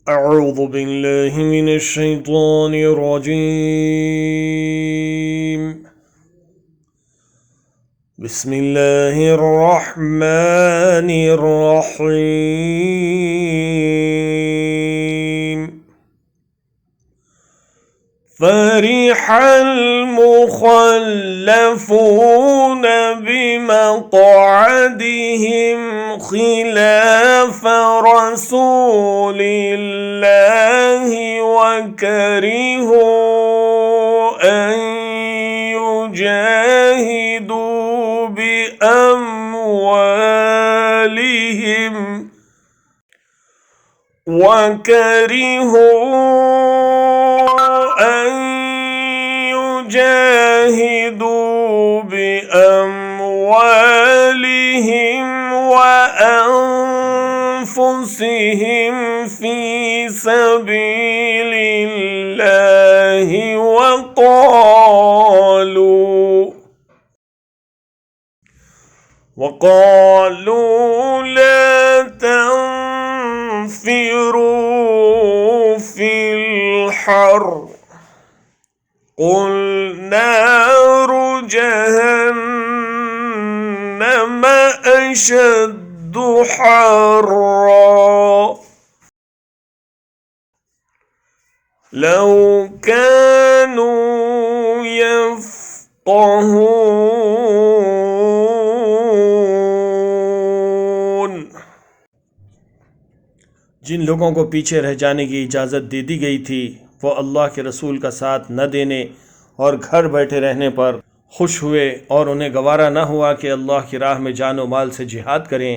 أعوذ بالله من الشيطان الرجيم. بسم الله الرحمن الرحيم. فرح المخلفون بمقعدهم خلاف رسول الله وكرهوا أن يجاهدوا بأموالهم وأنفسهم في سبيل الله وقالوا لا تنفروا في الحر قل نار جهنم أشد حرا لو كانوا يفقهون. जिन लोगों को पीछे रह जाने की इजाज़त दे दी गई थी वो अल्लाह के रसूल का साथ न देने और घर बैठे रहने पर खुश हुए और उन्हें गवारा न हुआ कि अल्लाह की राह में जान और माल से जिहाद करें।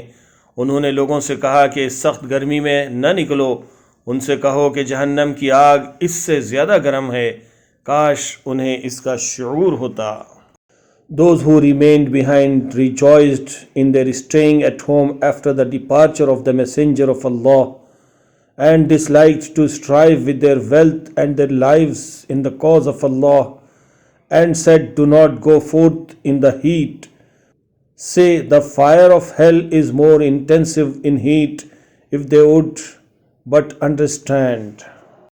उन्होंने लोगों से कहा कि इस सख्त गर्मी में न निकलो। उनसे कहो कि जहन्नम की आग इससे ज़्यादा गर्म है। काश उन्हें इसका शऊर होता। Those who remained behind rejoiced in their staying at home after the departure of the Messenger of Allah and disliked to strive with their wealth and their lives in the cause of Allah and said, do not go forth in the heat. Say, the fire of hell is more intensive in heat if they would but understand.